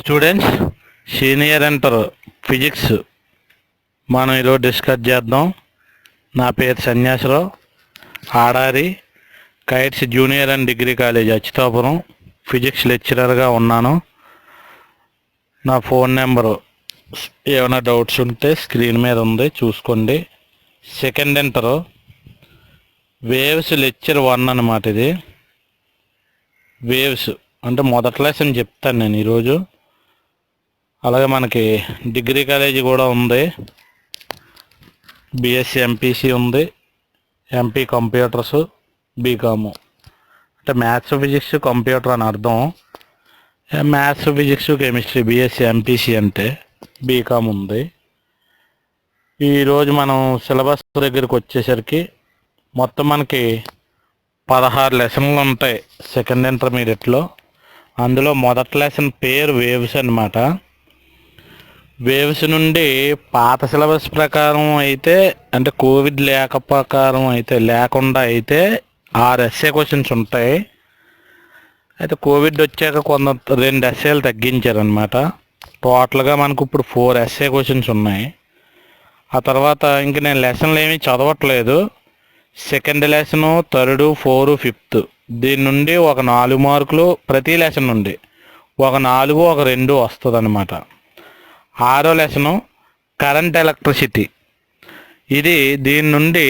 Students, senior inter physics మనం ఈరోజు discuss చేద్దాం. నా పేరు Sanyasarao, Adari kites junior and degree college Achyutapuram physics లెక్చరర్గా ఉన్నాను. నా ఫోన్ నెంబరు ఏమైనా డౌట్స్ ఉంటే స్క్రీన్ మీద ఉంది, చూసుకోండి. సెకండ్ ఇంటర్ వేవ్స్ లెక్చర్ 1 అన్నమాట. ఇది వేవ్స్ అంటే మొదటి లెసన్ చెప్తాను నేను ఈరోజు. అలాగే మనకి డిగ్రీ కాలేజీ కూడా ఉంది, బిఎస్సి ఎంపీసీ ఉంది, ఎంపీ కంప్యూటర్స్, బీకాము అంటే మ్యాథ్స్ ఫిజిక్స్ కంప్యూటర్ అని అర్థం. Maths physics chemistry BSc MPC అంటే బీకామ్ ఉంది. ఈరోజు మనం సిలబస్ దగ్గరికి వచ్చేసరికి మొత్తం మనకి 16 లెసన్లు ఉంటాయి సెకండ్ ఇంటర్మీడియట్లో. అందులో మొదటి లెసన్ పేరు వేవ్స్ అన్నమాట. వేవ్స్ నుండి పాత సిలబస్ ప్రకారం అయితే, అంటే కోవిడ్ లేకుండా అయితే 6 ఎస్ఏ క్వశ్చన్స్ ఉంటాయి. అయితే కోవిడ్ వచ్చాక 2 ఎస్ఏలు తగ్గించారనమాట. టోటల్గా మనకు ఇప్పుడు 4 ఎస్ఏ క్వశ్చన్స్ ఉన్నాయి. ఆ తర్వాత ఇంక నేను లెసన్లు ఏమీ చదవట్లేదు. సెకండ్ లెసను, థర్డ్, 4, 5 దీని నుండి ఒక 4 మార్కులు ప్రతి లెసన్ నుండి, ఒక 4, ఒక 2 వస్తుంది అనమాట. 6వ లెసను కరెంట్ ఎలక్ట్రిసిటీ. దీని నుండి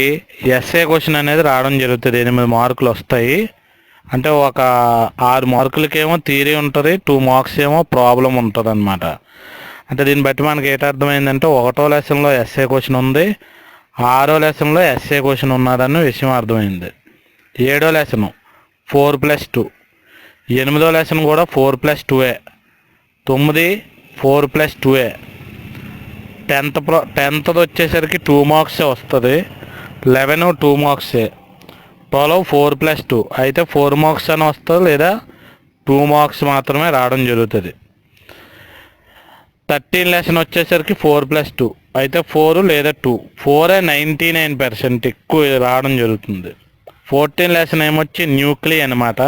ఎస్ఏ క్వశ్చన్ అనేది రావడం జరుగుతుంది. 8 మార్కులు వస్తాయి. అంటే ఒక 6 మార్కులకేమో థియరీ ఉంటుంది, 2 మార్క్స్ ఏమో ప్రాబ్లం ఉంటుంది అనమాట. అంటే దీన్ని బట్టి మనకి అర్థమైందంటే 1వ లెసన్లో ఎస్ఏ క్వశ్చన్ ఉంది, 6వ లెసన్లో ఎస్ఏ క్వశ్చన్ ఉన్నదన్న విషయం అర్థమైంది. 7వ లెసను 4+2, 8వ లెసన్ కూడా 4+2, 9 4+2. 10th వచ్చేసరికి 2 మార్క్సే వస్తుంది, 11 2 మార్క్సే, 12 4+2 అయితే 4 మార్క్స్ అని వస్తుంది, లేదా 2 మార్క్స్ మాత్రమే రావడం జరుగుతుంది. 13 లెసన్ వచ్చేసరికి 4+2 అయితే 4 లేదా 2, 4 99% ఎక్కువ రావడం జరుగుతుంది. 14 లెసన్ ఏమొచ్చి న్యూక్లియర్ అనమాట.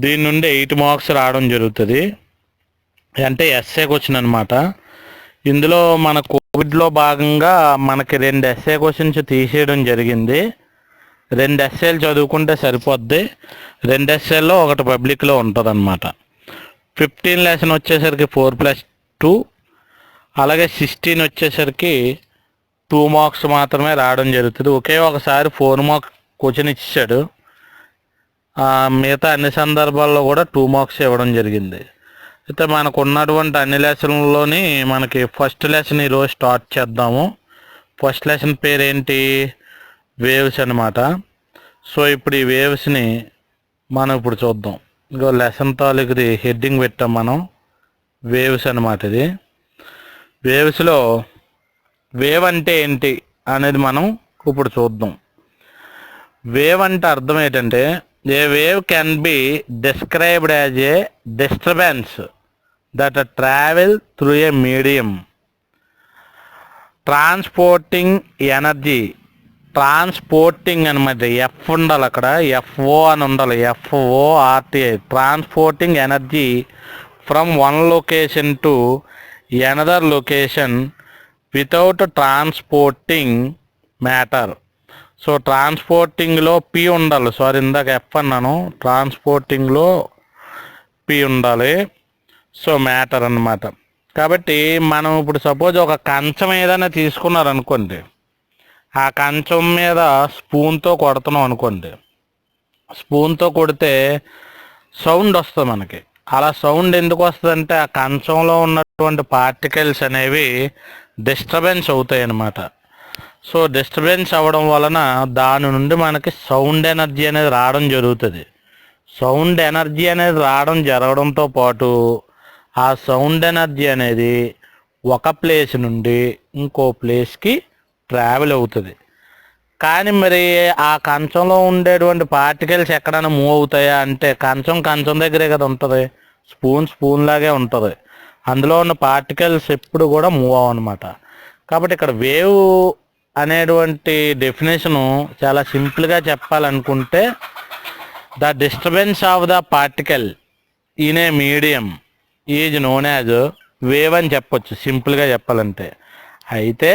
దీని నుండి 8 మార్క్స్ రావడం జరుగుతుంది, అంటే ఎస్ఏ క్వశ్చన్ అనమాట. ఇందులో మన కోవిడ్లో భాగంగా మనకి 2 ఎస్ఏ క్వశ్చన్స్ తీసేయడం జరిగింది. 2 ఎస్ఏలు చదువుకుంటే సరిపోద్ది. 2 ఎస్ఏల్లో ఒకటి పబ్లిక్లో ఉంటుంది అనమాట. 15 లెసన్ వచ్చేసరికి 4+2, అలాగే 16 వచ్చేసరికి 2 మార్క్స్ మాత్రమే రావడం జరుగుతుంది. ఒకే ఒకసారి 4 మార్క్స్ క్వశ్చన్ ఇచ్చాడు. మిగతా అన్ని సందర్భాల్లో కూడా 2 మార్క్స్ ఇవ్వడం జరిగింది. అయితే మనకు ఉన్నటువంటి అన్ని లెసన్లలోని మనకి ఫస్ట్ లెసన్ ఈరోజు స్టార్ట్ చేద్దాము. ఫస్ట్ లెసన్ పేరు ఏంటి? వేవ్స్ అనమాట. సో ఇప్పుడు ఈ వేవ్స్ని మనం ఇప్పుడు చూద్దాం. ఇంకో లెసన్ తాలూకుది హెడ్డింగ్ పెట్టాం మనం, వేవ్స్ అనమాట. ఇది వేవ్స్లో వేవ్ అంటే ఏంటి అనేది మనం ఇప్పుడు చూద్దాం. వేవ్ అంటే అర్థం ఏంటంటే, a wave can be described as a disturbance that travel through a medium transporting energy. Transporting అనమాట. ఎఫ్ ఉండాలి అక్కడ, ఎఫ్ఓ అని ఉండాలి, F O R T I. Transporting energy from one location to another location without transporting matter. So ట్రాన్స్పోర్టింగ్లో P ఉండాలి, ఇందాక F అన్నాను, ట్రాన్స్పోర్టింగ్లో పి ఉండాలి. సో మ్యాటర్ అన్నమాట. కాబట్టి మనం ఇప్పుడు సపోజ్ ఒక కంచం ఏదైనా తీసుకున్నారనుకోండి, ఆ కంచం మీద స్పూన్తో కొడుతున్నాం అనుకోండి, స్పూన్తో కొడితే సౌండ్ వస్తుంది మనకి. అలా సౌండ్ ఎందుకు వస్తుందంటే ఆ కంచంలో ఉన్నటువంటి పార్టికల్స్ అనేవి డిస్టర్బెన్స్ అవుతాయి అన్నమాట. సో డిస్టర్బెన్స్ అవ్వడం వలన దాని నుండి మనకి సౌండ్ ఎనర్జీ అనేది రావడం జరుగుతుంది. సౌండ్ ఎనర్జీ అనేది జరగడంతో పాటు ఆ సౌండ్ ఎనర్జీ అనేది ఒక ప్లేస్ నుండి ఇంకో ప్లేస్కి ట్రావెల్ అవుతుంది. కానీ మరి ఆ కంచంలో ఉండేటువంటి పార్టికల్స్ ఎక్కడైనా మూవ్ అవుతాయా అంటే, కంచం దగ్గరే కదా ఉంటుంది, స్పూన్ లాగే ఉంటుంది, అందులో ఉన్న పార్టికల్స్ ఎప్పుడు కూడా మూవ్ అవ్వనమాట. కాబట్టి ఇక్కడ వేవ్ అనేటువంటి డెఫినేషను చాలా సింపుల్గా చెప్పాలనుకుంటే, the disturbance of the particle in a medium is known as wave అని చెప్పొచ్చు సింపుల్గా చెప్పాలంటే. అయితే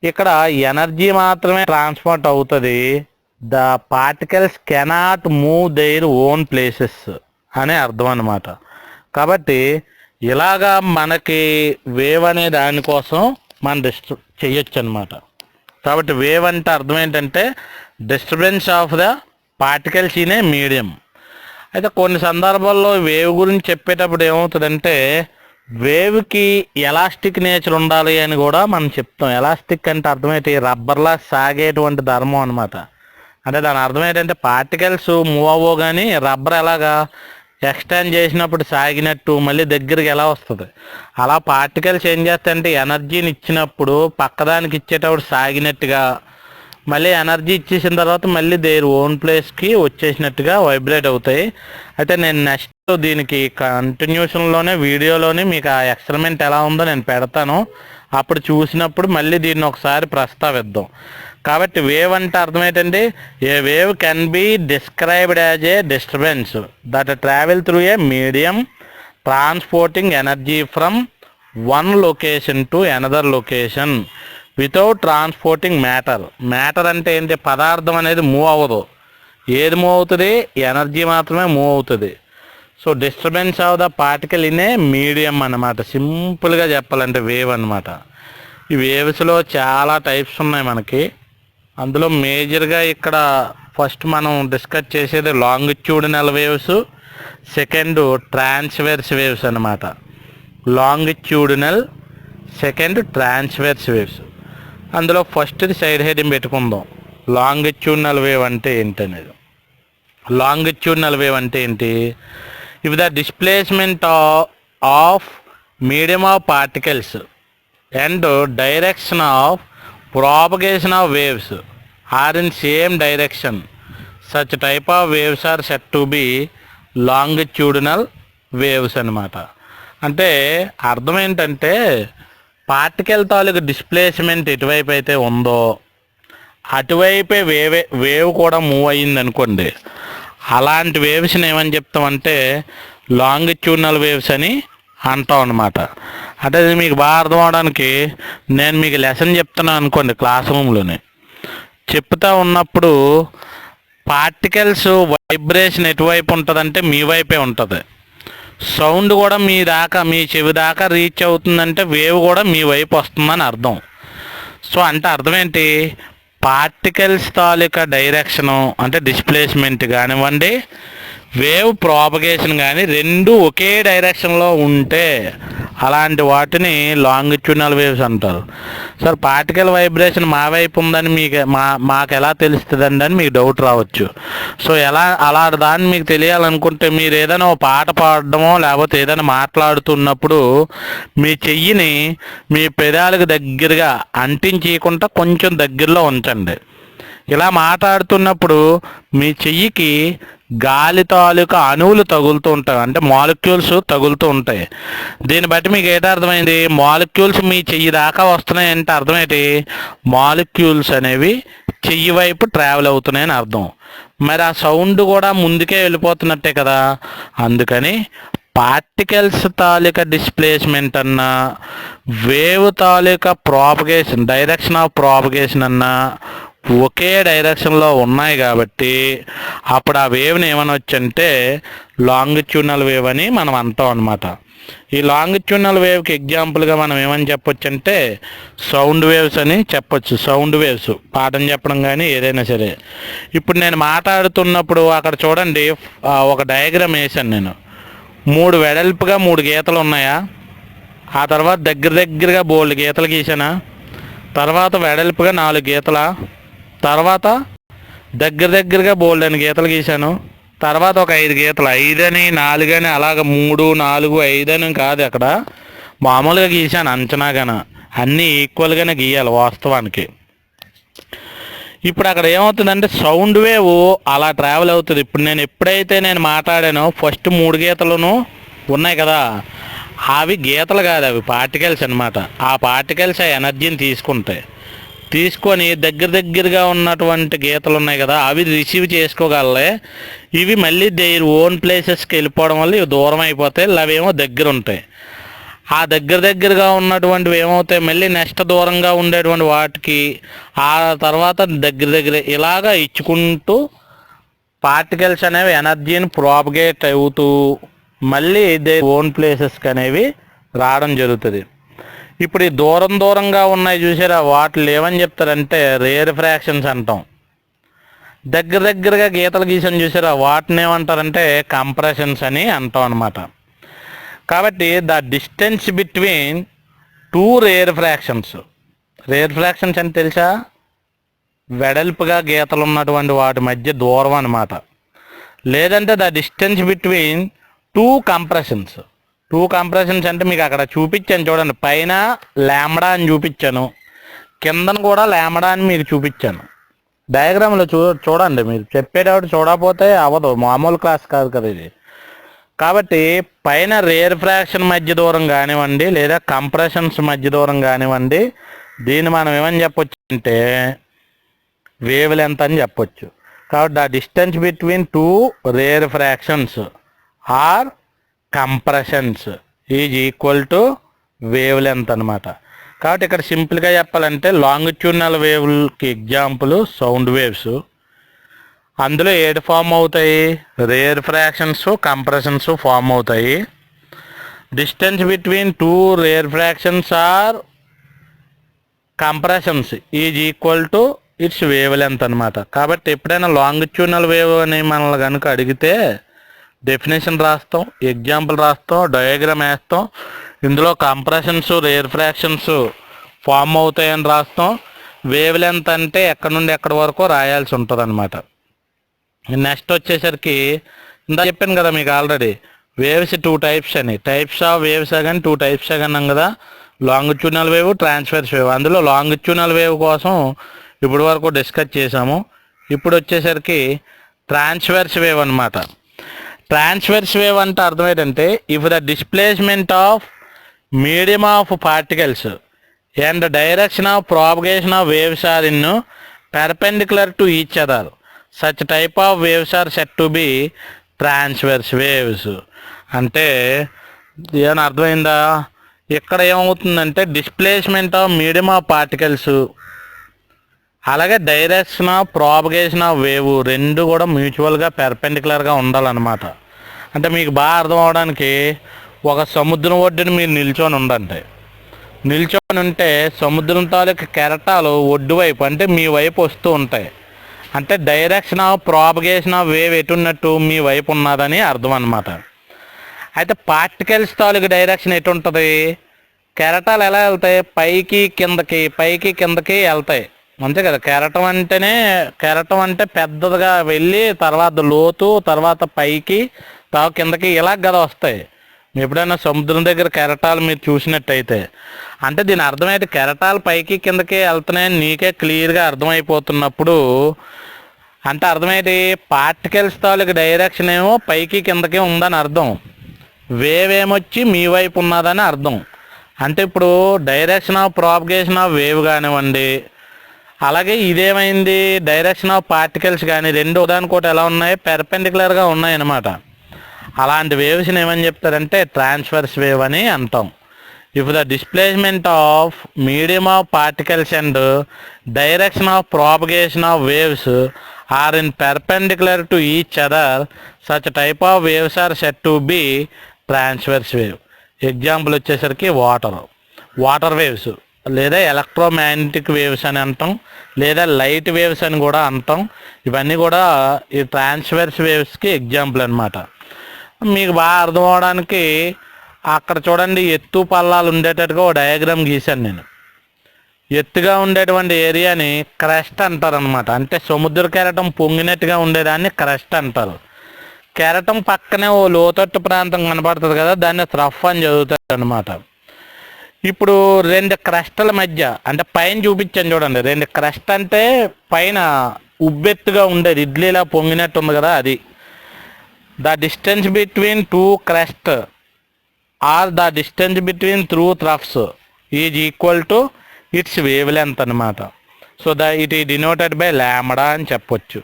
ఇక్కడ ఎనర్జీ మాత్రమే ట్రాన్స్పోర్ట్ అవుతుంది, the particles cannot move their own places అనే అర్థం అన్నమాట. కాబట్టి ఇలాగా మనకి వేవ్ అనే దానికోసం మనం చెయ్యొచ్చు అనమాట. కాబట్టి వేవ్ అంటే అర్థం ఏంటంటే disturbance of the particles in a medium. అయితే కొన్ని సందర్భాల్లో వేవ్ గురించి చెప్పేటప్పుడు ఏమవుతుందంటే వేవ్కి ఎలాస్టిక్ నేచర్ ఉండాలి అని కూడా మనం చెప్తాం. ఎలాస్టిక్ అంటే అర్థమైతే రబ్బర్లా సాగేటువంటి ధర్మం అనమాట. అంటే దాని అర్థం ఏంటంటే పార్టికల్స్ మూవ్ అవ్వవు, కానీ రబ్బర్ ఎలాగా ఎక్స్టెండ్ చేసినప్పుడు సాగినట్టు మళ్ళీ దగ్గరికి ఎలా వస్తుంది, అలా పార్టికల్స్ ఏం చేస్తాయంటే ఎనర్జీని ఇచ్చినప్పుడు పక్కదానికి ఇచ్చేటప్పుడు సాగినట్టుగా మళ్ళీ ఎనర్జీ ఇచ్చేసిన తర్వాత మళ్ళీ దేర్ ఓన్ ప్లేస్కి వచ్చేసినట్టుగా వైబ్రేట్ అవుతాయి. అయితే నేను నెక్స్ట్ దీనికి కంటిన్యూషన్లోనే వీడియోలోనే మీకు ఆ ఎక్స్పెరిమెంట్ ఎలా ఉందో నేను పెడతాను, అప్పుడు చూసినప్పుడు మళ్ళీ దీన్ని ఒకసారి ప్రస్తావిద్దాం. కాబట్టి వేవ్ అంటే అర్థమేంటండి, a wave can be described as a disturbance that travel through a medium transporting energy from one location to another location without transporting matter. Matter అంటే ఏంటి, పదార్థం అనేది మూవ్ అవ్వదు, ఏది మూవ్ అవుతుంది, ఎనర్జీ మాత్రమే మూవ్ అవుతుంది. So disturbance of the particle in a medium అన్నమాట, సింపుల్గా చెప్పాలంటే వేవ్ అన్నమాట. ఈ వేవ్స్లో చాలా టైప్స్ ఉన్నాయి మనకి. అందులో మేజర్గా ఇక్కడ ఫస్ట్ మనం డిస్కస్ చేసేది longitudinal waves, second transverse waves అన్నమాట. Longitudinal, second transverse waves. అందులో ఫస్ట్ది సైడ్ హెడింగ్ పెట్టుకుందాం, లాంగిట్యూడినల్ వేవ్ అంటే ఏంటనేది. లాంగిట్యూడినల్ వేవ్ అంటే ఏంటి, if the displacement of medium of particles and direction of propagation of waves are in same direction, such type of waves are said to be longitudinal waves అన్నమాట. అంటే అర్థం ఏంటంటే particle తాలూకు displacement ఎటువైపు అయితే ఉందో అటువైపే వేవ్ కూడా మూవ్ అయ్యింది అనుకోండి, అలాంటి వేవ్స్ని ఏమని చెప్తామంటే లాంగిట్యూడినల్ వేవ్స్ అని అంటాం అన్నమాట. అంటే మీకు బాగా అర్థం అవడానికి నేను మీకు లెసన్ చెప్తున్నాను అనుకోండి, క్లాస్ రూమ్లోనే చెప్తా ఉన్నప్పుడు పార్టికల్స్ వైబ్రేషన్ ఎటువైపు ఉంటుందంటే మీ వైపే ఉంటుంది, సౌండ్ కూడా మీ చెవి దాకా రీచ్ అవుతుందంటే వేవ్ కూడా మీ వైపు వస్తుందని అర్థం. సో అంటే అర్థం ఏంటి, పార్టికల్స్ తాలూకా డైరెక్షను అంటే డిస్ప్లేస్మెంట్ కానివ్వండి, వేవ్ ప్రాపగేషన్ కానీ రెండు ఒకే డైరెక్షన్లో ఉంటే అలాంటి వాటిని లాంగిట్యూడినల్ వేవ్స్ అంటారు. సార్ పార్టికల్ వైబ్రేషన్ మా వైపు ఉందని మాకు ఎలా తెలుస్తుందండి అని మీకు డౌట్ రావచ్చు. సో అలా దాన్ని మీకు తెలియాలనుకుంటే మీరు ఏదైనా ఒక పాట పాడడమో లేకపోతే ఏదైనా మాట్లాడుతున్నప్పుడు మీ చెయ్యిని మీ పెదాలకు దగ్గరగా అంటించకుండా కొంచెం దగ్గరలో ఉంచండి. ఇలా మాట్లాడుతున్నప్పుడు మీ చెయ్యికి గాలి తాలూకా అణువులు తగులుతూ ఉంటాయి, అంటే మాలిక్యూల్స్ తగులుతూ ఉంటాయి. దీన్ని బట్టి మీకు ఏదో అర్థమైంది, మాలిక్యూల్స్ మీ చెయ్యి దాకా వస్తున్నాయంటే అర్థం ఏంటి, మాలిక్యూల్స్ అనేవి చెయ్యి వైపు ట్రావెల్ అవుతున్నాయని అర్థం. మరి ఆ సౌండ్ కూడా ముందుకే వెళ్ళిపోతున్నట్టే కదా. అందుకని పార్టికల్స్ తాలూకా డిస్ప్లేస్మెంట్ అన్నా wave taluka propagation direction of propagation అన్నా ఒకే డైరెక్షన్లో ఉన్నాయి కాబట్టి అప్పుడు ఆ వేవ్ని ఏమనొచ్చు అంటే లాంగిట్యూడినల్ వేవ్ అని మనం అంటాం అనమాట. ఈ లాంగిట్యూడినల్ వేవ్కి ఎగ్జాంపుల్గా మనం ఏమని చెప్పొచ్చు అంటే సౌండ్ వేవ్స్ అని చెప్పొచ్చు. సౌండ్ వేవ్స్ పాఠం చెప్పడం కానీ ఏదైనా సరే. ఇప్పుడు నేను మాట్లాడుతున్నప్పుడు అక్కడ చూడండి ఒక డయాగ్రామ్ వేసాను నేను, 3 వెడల్పుగా 3 గీతలు ఉన్నాయా, ఆ తర్వాత దగ్గరగా బోల్డ్ గీతలు గీసానా, తర్వాత వెడల్పుగా 4 గీతల, తర్వాత దగ్గరగా బోల్డ్ అని గీతలు గీశాను, తర్వాత ఒక 5 గీతలు, 5 అని 4 అని అలాగ 3, 4, 5 అని కాదు, అక్కడ మామూలుగా గీశాను అంచనాగాన, అన్నీ ఈక్వల్గానే గీయాలి వాస్తవానికి. ఇప్పుడు అక్కడ ఏమవుతుందంటే సౌండ్ వేవ్ అలా ట్రావెల్ అవుతుంది. ఇప్పుడు నేను ఎప్పుడైతే నేను మాట్లాడానో ఫస్ట్ 3 గీతలను ఉన్నాయి కదా, అవి గీతలు కాదు, అవి పార్టికల్స్ అనమాట. ఆ పార్టికల్స్ ఆ ఎనర్జీని తీసుకుంటాయి. తీసుకొని దగ్గరగా ఉన్నటువంటి గీతలు ఉన్నాయి కదా, అవి రిసీవ్ చేసుకోగలలే. ఇవి మళ్ళీ దేర్ ఓన్ ప్లేసెస్కి వెళ్ళిపోవడం వల్ల ఇవి దూరం అయిపోతాయి, అవేమో దగ్గర ఉంటాయి. ఆ దగ్గరగా ఉన్నటువంటివి ఏమవుతాయి, మళ్ళీ నెక్స్ట్ దూరంగా ఉండేటువంటి వాటికి ఆ తర్వాత దగ్గర ఇలాగా ఇచ్చుకుంటూ పార్టికల్స్ అనేవి ఎనర్జీని ప్రాపగేట్ అవుతూ మళ్ళీ దే ఓన్ ప్లేసెస్కి అనేవి రావడం జరుగుతుంది. ఇప్పుడు ఈ దూరంగా ఉన్నాయి చూసారా, వాటిని ఏమని చెప్తారంటే రేర్ ఫ్రాక్షన్స్ అంటాం. దగ్గరగా గీతలు గీసని చూసారా, వాటిని ఏమంటారంటే కంప్రెషన్స్ అని అంటాం అనమాట. కాబట్టి the distance between two rare fractions అని తెలుసా, వెడల్పుగా గీతలు ఉన్నటువంటి వాటి మధ్య దూరం అనమాట. లేదంటే the distance between two compressions అంటే మీకు అక్కడ చూపించాను చూడండి, పైన లాంబ్డా అని చూపించాను, కిందన కూడా లాంబ్డా అని మీకు చూపించాను. డయాగ్రామ్లో చూడండి, మీరు చెప్పేటప్పుడు చూడకపోతే అవ్వదు, మామూలు క్లాస్ కాదు కదా ఇది. కాబట్టి పైన రేర్ ఫ్రాక్షన్ మధ్య దూరం కానివ్వండి, లేదా కంప్రెషన్స్ మధ్య దూరం కానివ్వండి, దీన్ని మనం ఏమని చెప్పొచ్చు అంటే వేవ్ లెంత్ అని చెప్పొచ్చు. కాబట్టి the distance between two rarefactions or compressions is equal to wave length అనమాట. కాబట్టి ఇక్కడ సింపుల్గా చెప్పాలంటే లాంగిట్యూడినల్ వేవ్కి ఎగ్జాంపుల్ సౌండ్ వేవ్స్. అందులో ఏడు ఫామ్ అవుతాయి, రేర్ ఫ్రాక్షన్స్, కంప్రెషన్స్ ఫామ్ అవుతాయి. Distance between two rarefactions or compressions is equal to its wave length అనమాట. కాబట్టి ఎప్పుడైనా లాంగిట్యూడినల్ వేవ్ అని మనల్ని కనుక అడిగితే డెఫినేషన్ రాస్తాం, ఎగ్జాంపుల్ రాస్తాం, డయాగ్రామ్ వేస్తాం. ఇందులో కంప్రెషన్స్, రేర్ ఫ్రాక్షన్స్ ఫామ్ అవుతాయని రాస్తాం. వేవ్ లెంత్ అంటే ఎక్కడి నుండి ఎక్కడి వరకు రాయాల్సి ఉంటుంది అనమాట. నెక్స్ట్ వచ్చేసరికి ఇందా చెప్పాను కదా మీకు ఆల్రెడీ, వేవ్స్ టూ టైప్స్ అని, టైప్స్ ఆఫ్ వేవ్స్ కానీ టూ టైప్స్ అన్నాం కదా, లాంగిట్యూడినల్ వేవ్, ట్రాన్స్వర్స్ వేవ్. అందులో లాంగిట్యూడినల్ వేవ్ కోసం ఇప్పుడు వరకు డిస్కస్ చేసాము. ఇప్పుడు వచ్చేసరికి ట్రాన్స్వర్స్ వేవ్ అనమాట. ట్రాన్స్వర్స్ వేవ్ అంటే అర్థం ఏంటంటే, if the displacement of medium of particles and direction of propagation of waves are in perpendicular to each other, such type of waves are said to be transverse waves. అంటే ఏమైనా అర్థమైందా? ఇక్కడ ఏమవుతుందంటే displacement of medium of particles అలాగే direction of propagation of wave రెండు కూడా మ్యూచువల్గా పెర్పెండిక్యులర్గా ఉండాలన్నమాట. అంటే మీకు బాగా అర్థం అవడానికి ఒక సముద్రం ఒడ్డున మీరు నిల్చొని ఉంటే సముద్రం తాలూకు కెరటాలు ఒడ్డు వైపు అంటే మీ వైపు వస్తూ ఉంటాయి. అంటే direction of propagation of wave ఎటున్నట్టు మీ వైపు ఉన్నదని అర్థం అన్నమాట. అయితే పార్టికల్స్ తాలూకు డైరెక్షన్ ఎటు ఉంటుంది, కెరటాలు ఎలా వెళ్తాయి, పైకి కిందకి వెళ్తాయి, అంతే కదా. కెరటం అంటే పెద్దదిగా వెళ్ళి తర్వాత లోతు, తర్వాత పైకి, తర్వాత కిందకి ఇలా కదా వస్తాయి. ఎప్పుడైనా సముద్రం దగ్గర కెరటాలు మీరు చూసినట్టయితే, అంటే దీని అర్థమైతే కెరటాలు పైకి కిందకి వెళ్తున్నాయని నీకే క్లియర్గా అర్థమైపోతున్నప్పుడు, అంటే అర్థమైతే పార్టికల్స్ తాలూకు డైరెక్షన్ ఏమో పైకి కిందకి ఉందని అర్థం, వేవ్ ఏమొచ్చి మీ వైపు ఉన్నదని అర్థం. అంటే ఇప్పుడు direction of propagation of wave కానివ్వండి, అలాగే ఇదేమైంది డైరెక్షన్ ఆఫ్ పార్టికల్స్ కానీ రెండు ఉదాహరణకోటి ఎలా ఉన్నాయి, పెర్పెండిక్యులర్గా ఉన్నాయి అన్నమాట. అలాంటి వేవ్స్ని ఏమని చెప్తారంటే ట్రాన్స్వర్స్ వేవ్ అని అంటాం. If the displacement of medium of particles and direction of propagation of waves are in perpendicular to each other, such type of waves are said to be transverse wave. Example వచ్చేసరికి water waves, లేదా electromagnetic waves అని అంటాం, లేదా light waves అని కూడా అంటాం. ఇవన్నీ కూడా ఈ ట్రాన్స్వర్స్ వేవ్స్కి ఎగ్జాంపుల్ అనమాట. మీకు బాగా అర్థం అవడానికి అక్కడ చూడండి, ఎత్తు పల్లాలు ఉండేటట్టుగా ఒక డయాగ్రామ్ గీశాను నేను. ఎత్తుగా ఉండేటువంటి ఏరియాని క్రస్ట్ అంటారనమాట. అంటే సముద్ర కెరటం పొంగినట్టుగా ఉండేదాన్ని క్రస్ట్ అంటారు. కెరటం పక్కనే ఓ లోతట్టు ప్రాంతం కనపడుతుంది కదా, దాన్ని రఫ్ అని చదువుతారు అనమాట. ఇప్పుడు రెండు క్రస్టల మధ్య, అంటే పైన చూపించాను చూడండి, రెండు క్రస్ట్ అంటే పైన ఉబ్బెత్తుగా ఉండేది, ఇడ్లీలా పొంగినట్టు ఉంది కదా, అది. The distance between two crust or the distance between through troughs is equal to its wave length అనమాట. సో ఇట్ ఈ డినోటెడ్ బై లాంబ్డా అని చెప్పొచ్చు.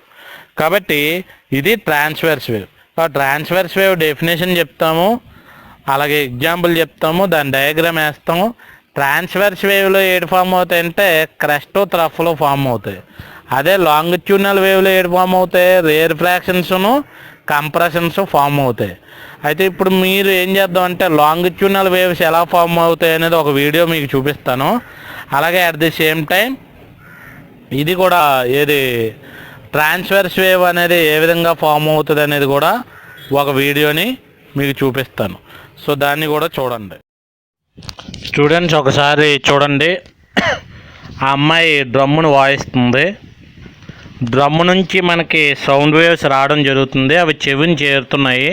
కాబట్టి ఇది transverse wave. Transverse wave definition చెప్తాము, అలాగే ఎగ్జాంపుల్ చెప్తాము, దాని డయాగ్రామ్ వేస్తాము. ట్రాన్స్వర్స్ వేవ్లో ఏడు ఫామ్ అవుతాయంటే క్రెస్ట్ త్రఫ్లో ఫామ్ అవుతాయి. అదే లాంగిట్యూడినల్ వేవ్లో ఏడు ఫామ్ అవుతాయి, రేర్ ఫ్రాక్షన్స్ను కంప్రెషన్స్ ఫామ్ అవుతాయి. అయితే ఇప్పుడు మీరు ఏం చేద్దామంటే లాంగిట్యూడినల్ వేవ్స్ ఎలా ఫామ్ అవుతాయి అనేది ఒక వీడియో మీకు చూపిస్తాను. అలాగే అట్ ది సేమ్ టైం ఇది కూడా ఏది ట్రాన్స్వర్స్ వేవ్ అనేది ఏ విధంగా ఫామ్ అవుతుంది అనేది కూడా ఒక వీడియోని మీకు చూపిస్తాను. సో దాన్ని కూడా చూడండి. స్టూడెంట్స్ ఒకసారి చూడండి, ఆ అమ్మాయి డ్రమ్మును వాయిస్తుంది. డ్రమ్ము నుంచి మనకి సౌండ్ వేవ్స్ రావడం జరుగుతుంది, అవి చెవిని చేరుతున్నాయి.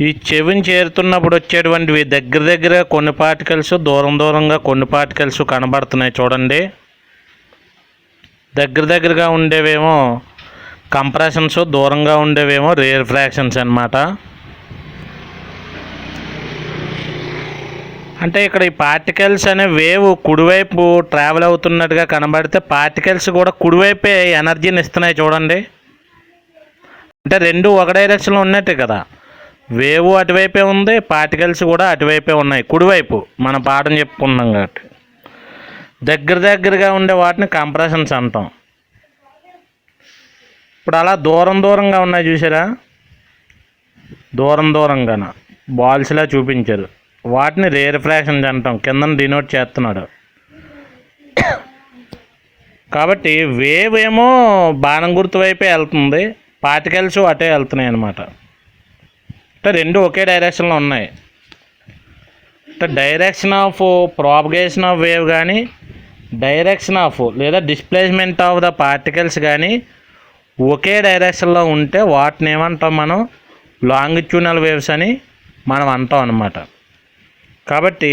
ఈ చెవిని చేరుతున్నప్పుడు వచ్చేటువంటివి దగ్గర కొన్ని పార్టికల్స్, దూరంగా కొన్ని పార్టికల్స్ కనబడుతున్నాయి. చూడండి, దగ్గరగా ఉండేవేమో కంప్రెషన్స్, దూరంగా ఉండేవేమో రేర్ ఫ్రాక్షన్స్ అన్నమాట. అంటే ఇక్కడ ఈ పార్టికల్స్ అనే వేవ్ కుడివైపు ట్రావెల్ అవుతున్నట్టుగా కనబడితే పార్టికల్స్ కూడా కుడివైపే ఎనర్జీని ఇస్తున్నాయి. చూడండి, అంటే రెండు ఒక డైరెక్షన్లో ఉన్నట్టే కదా, వేవ్ అటువైపే ఉంది, పార్టికల్స్ కూడా అటువైపే ఉన్నాయి, కుడివైపు. మనం పాఠం చెప్పుకున్నాం కాబట్టి దగ్గరగా ఉండే వాటిని కంప్రెషన్స్ అంటాం. ఇప్పుడు అలా దూరంగా ఉన్నాయి చూసారా, దూరంగా బాల్స్లా చూపించారు, వాటిని రేర్ ఫ్రాక్షన్స్ అంటాం. కింద డినోట్ చేస్తున్నాడు. కాబట్టి వేవ్ ఏమో బాణం గుర్తు వైపే వెళ్తుంది, పార్టికల్స్ అటే వెళ్తున్నాయి అన్నమాట. అంటే రెండు ఒకే డైరెక్షన్లో ఉన్నాయి. అంటే direction of propagation of wave కానీ, డైరెక్షన్ ఆఫ్ లేదా డిస్ప్లేస్మెంట్ ఆఫ్ ద పార్టికల్స్ కానీ ఒకే డైరెక్షన్లో ఉంటే వాటిని ఏమంటాం మనం, లాంగిట్యూడినల్ వేవ్స్ అని మనం అంటాం అన్నమాట. కాబట్టి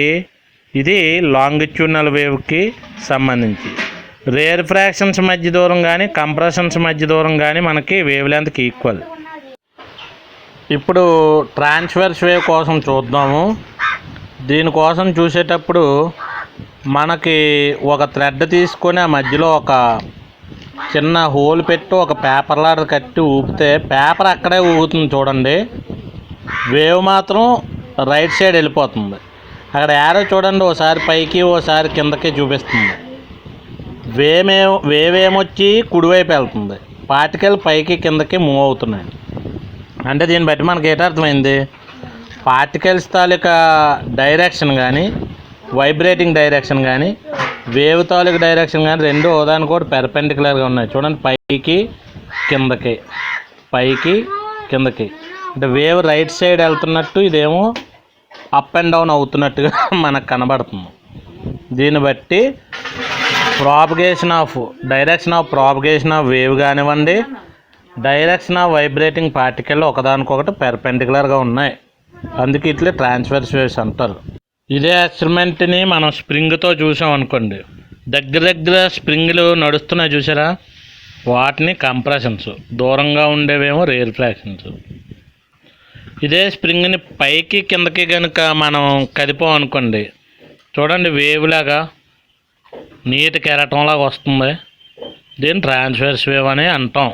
ఇది లాంగిట్యూడినల్ వేవ్కి సంబంధించి. రేర్ ఫ్రాక్షన్స్ మధ్య దూరం కానీ, కంప్రెషన్స్ మధ్య దూరం కానీ మనకి వేవ్ లెంత్కి ఈక్వల్. ఇప్పుడు ట్రాన్స్వర్స్ వేవ్ కోసం చూద్దాము. దీనికోసం చూసేటప్పుడు మనకి ఒక థ్రెడ్ తీసుకొని ఆ మధ్యలో ఒక చిన్న హోల్ పెట్టి ఒక పేపర్ లాగా కట్టి ఊపితే పేపర్ అక్కడే ఊగుతుంది. చూడండి, వేవ్ మాత్రం రైట్ సైడ్ వెళ్ళిపోతుంది. అక్కడ యారో చూడండి, ఓసారి పైకి ఓసారి కిందకి చూపిస్తుంది. వేవ్ ఏమొచ్చి కుడివైపు వెళ్తుంది, పార్టికల్ పైకి కిందకి మూవ్ అవుతున్నాయి. అంటే దీన్ని బట్టి మనకి ఏటర్థమైంది, పార్టికల్స్ తాలూకా డైరెక్షన్ కానీ, వైబ్రేటింగ్ డైరెక్షన్ కానీ, వేవ్ తాలూకా డైరెక్షన్ కానీ రెండు ఒకదానికి కూడా పెర్పెండిక్యులర్గా ఉన్నాయి. చూడండి, పైకి కిందకి. అంటే వేవ్ రైట్ సైడ్ వెళ్తున్నట్టు, ఇదేమో అప్ అండ్ డౌన్ అవుతున్నట్టుగా మనకు కనబడుతుంది. దీన్ని బట్టి direction of propagation of wave కానివ్వండి, డైరెక్షన్ ఆఫ్ వైబ్రేటింగ్ పార్టికల్ ఒకదానికొకటి పెర్పెండిక్యులర్గా ఉన్నాయి. అందుకే ఇట్లా ట్రాన్స్వర్స్ వేవ్స్ అంటారు. ఇదే ఎక్స్పెరిమెంట్ని మనం స్ప్రింగ్తో చూసాం అనుకోండి, దగ్గర స్ప్రింగ్లు నడుస్తున్నాయి చూసారా, వాటిని కంప్రెషన్స్, దూరంగా ఉండేవేమో రేర్ ఫ్రాక్షన్స్. ఇదే స్ప్రింగ్ని పైకి కిందకి కనుక మనం కదిపాం అనుకోండి, చూడండి వేవ్ లాగా నీటి కెరటంలాగా వస్తుంది. దీన్ని ట్రాన్స్వర్స్ వేవ్ అని అంటాం.